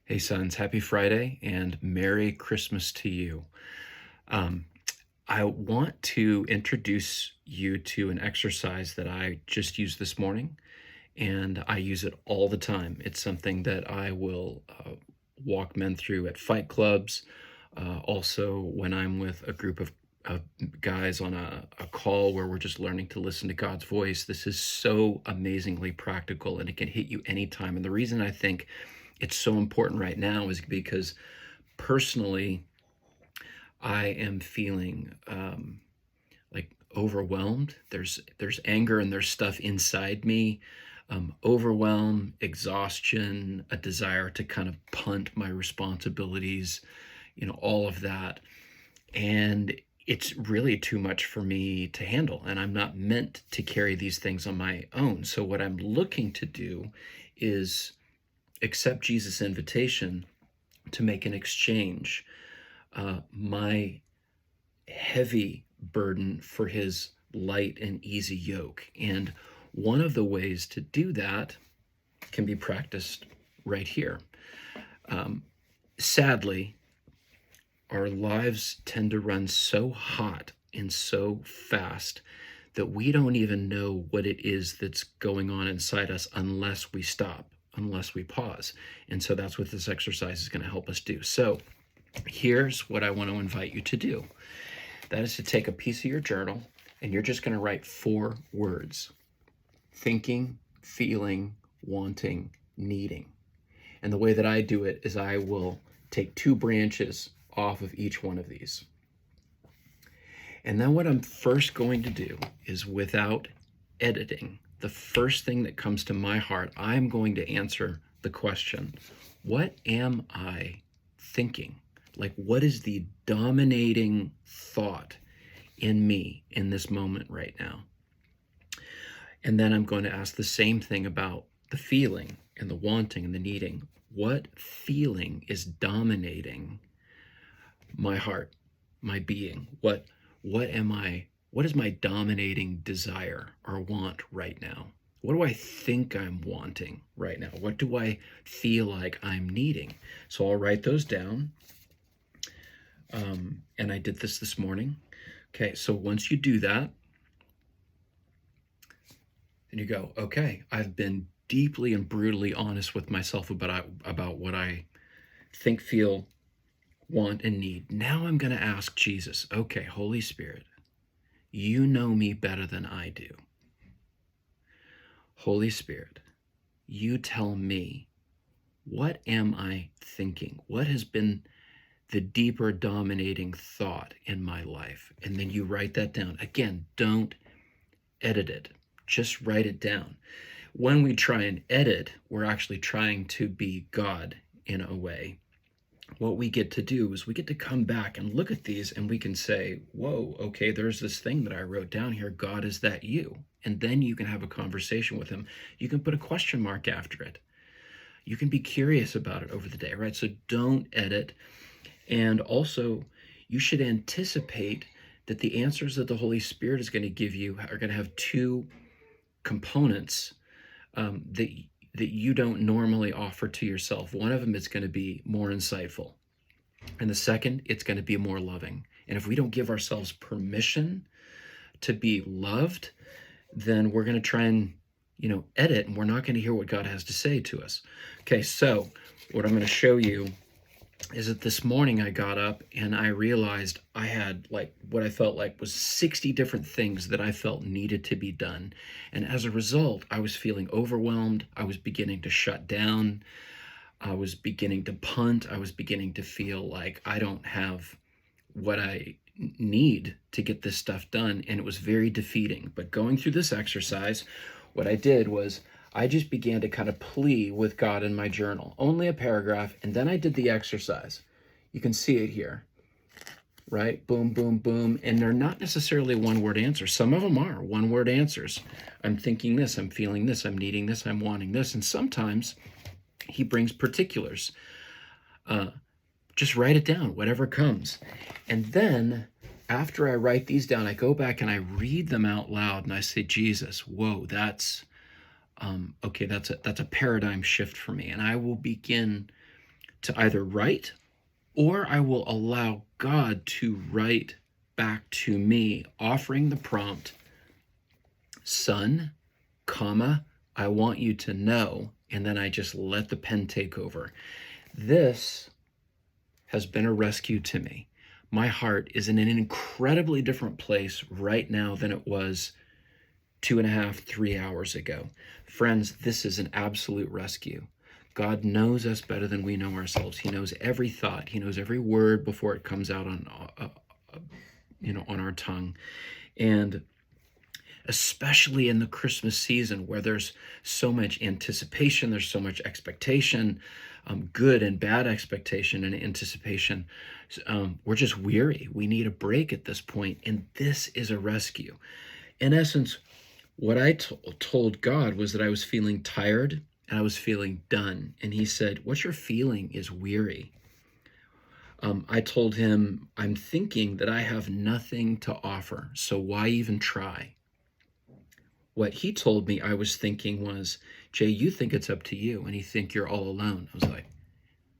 Hey, sons, happy Friday and Merry Christmas to you. Um, I want to introduce you to an exercise that I just used this morning, and I use it all the time. It's something that I will walk men through at fight clubs, also when I'm with a group of guys on a call where we're just learning to listen to God's voice. This is so amazingly practical and it can hit you anytime. And the reason I think it's so important right now is because personally, I am feeling like overwhelmed. There's anger and there's stuff inside me, overwhelm, exhaustion, a desire to kind of punt my responsibilities, all of that. And it's really too much for me to handle, and I'm not meant to carry these things on my own. So what I'm looking to do is accept Jesus' invitation to make an exchange, my heavy burden for his light and easy yoke. And one of the ways to do that can be practiced right here. Sadly, our lives tend to run so hot and so fast that we don't even know what it is that's going on inside us unless we stop, unless we pause. And so that's what this exercise is going to help us do. So here's what I want to invite you to do. That is to take a piece of your journal and you're just going to write 4 words: thinking, feeling, wanting, needing. And the way that I do it is I will take 2 branches off of each one of these. And then what I'm first going to do is, without editing, the first thing that comes to my heart, I'm going to answer the question, what am I thinking? Like, what is the dominating thought in me in this moment right now? And then I'm going to ask the same thing about the feeling and the wanting and the needing. What feeling is dominating my heart, my being? What is my dominating desire or want right now? What do I think I'm wanting right now? What do I feel like I'm needing? So I'll write those down. And I did this morning. Okay, so once you do that, and you go, okay, I've been deeply and brutally honest with myself about what I think, feel, want, and need. Now I'm going to ask Jesus, okay, Holy Spirit, you know me better than I do. Holy Spirit, you tell me, what am I thinking? What has been the deeper dominating thought in my life? And then you write that down. Again, don't edit it. Just write it down. When we try and edit, we're actually trying to be God in a way. What we get to do is we get to come back and look at these and we can say, whoa, okay, there's this thing that I wrote down here. God, is that you? And then you can have a conversation with him. You can put a question mark after it. You can be curious about it over the day, right? So don't edit. And also, you should anticipate that the answers that the Holy Spirit is going to give you are going to have 2 components that you don't normally offer to yourself. One of them is going to be more insightful. And the second, it's going to be more loving. And if we don't give ourselves permission to be loved, then we're going to try and, edit, and we're not going to hear what God has to say to us. Okay, so what I'm going to show you is that this morning I got up and I realized I had what I felt like was 60 different things that I felt needed to be done. And as a result, I was feeling overwhelmed. I was beginning to shut down. I was beginning to punt. I was beginning to feel like I don't have what I need to get this stuff done. And it was very defeating. But going through this exercise, what I did was I just began to kind of plea with God in my journal, only a paragraph, and then I did the exercise. You can see it here, right? Boom, boom, boom. And they're not necessarily one-word answers. Some of them are one-word answers. I'm thinking this, I'm feeling this, I'm needing this, I'm wanting this. And sometimes he brings particulars. Just write it down, whatever comes. And then after I write these down, I go back and I read them out loud and I say, Jesus, whoa, that's a paradigm shift for me. And I will begin to either write, or I will allow God to write back to me, offering the prompt, son, comma, I want you to know, and then I just let the pen take over. This has been a rescue to me. My heart is in an incredibly different place right now than it was 2.5, 3 hours ago. Friends, this is an absolute rescue. God knows us better than we know ourselves. He knows every thought. He knows every word before it comes out on our tongue. And especially in the Christmas season where there's so much anticipation, there's so much expectation, good and bad expectation and anticipation. We're just weary. We need a break at this point, and this is a rescue. In essence, what I told God was that I was feeling tired and I was feeling done. And he said, what you're feeling is weary. I told him, I'm thinking that I have nothing to offer, so why even try? What he told me I was thinking was, Jay, you think it's up to you, and you think you're all alone. I was like,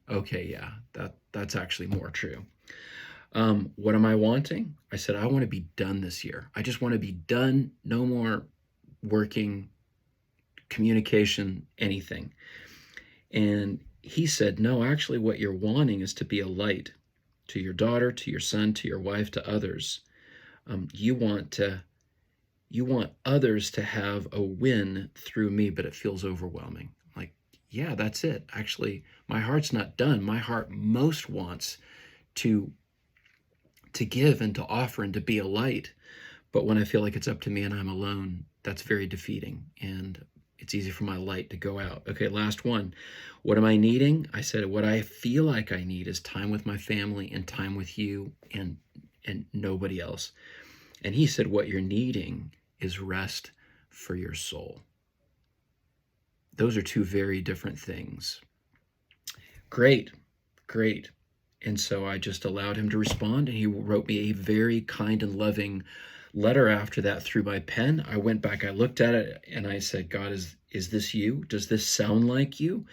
okay, yeah, that's actually more true. What am I wanting? I said, I want to be done this year. I just want to be done. No more working, communication, anything. And he said, no, actually what you're wanting is to be a light to your daughter, to your son, to your wife, to others. You want others to have a win through me, but it feels overwhelming. I'm like, yeah, that's it. Actually, my heart's not done. My heart most wants to give and to offer and to be a light. But when I feel like it's up to me and I'm alone, that's very defeating. And it's easy for my light to go out. Okay, last one. What am I needing? I said, what I feel like I need is time with my family and time with you and nobody else. And he said, what you're needing is rest for your soul. Those are two very different things. Great. And so I just allowed him to respond, and he wrote me a very kind and loving letter after that through my pen. I went back, I looked at it, and I said, God, is this you? Does this sound like you?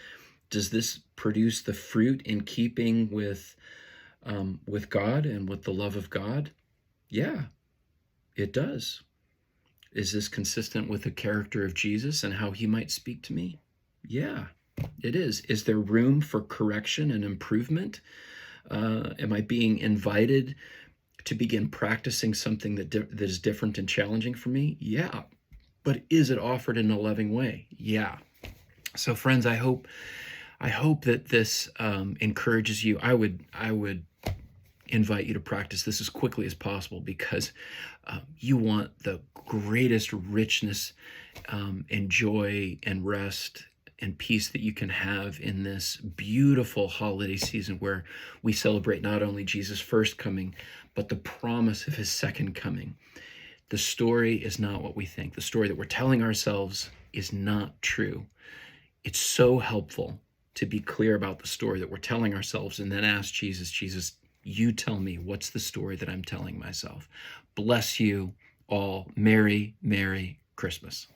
Does this produce the fruit in keeping with God and with the love of God? Yeah, it does. Is this consistent with the character of Jesus and how he might speak to me? Yeah, it is. Is there room for correction and improvement? Am I being invited to begin practicing something that is different and challenging for me? Yeah. But is it offered in a loving way? Yeah. So friends, I hope that this encourages you. I would invite you to practice this as quickly as possible, because you want the greatest richness and joy and rest and peace that you can have in this beautiful holiday season where we celebrate not only Jesus' first coming, but the promise of his second coming. The story is not what we think. The story that we're telling ourselves is not true. It's so helpful to be clear about the story that we're telling ourselves and then ask Jesus, you tell me, what's the story that I'm telling myself? Bless you all. Merry, Merry Christmas.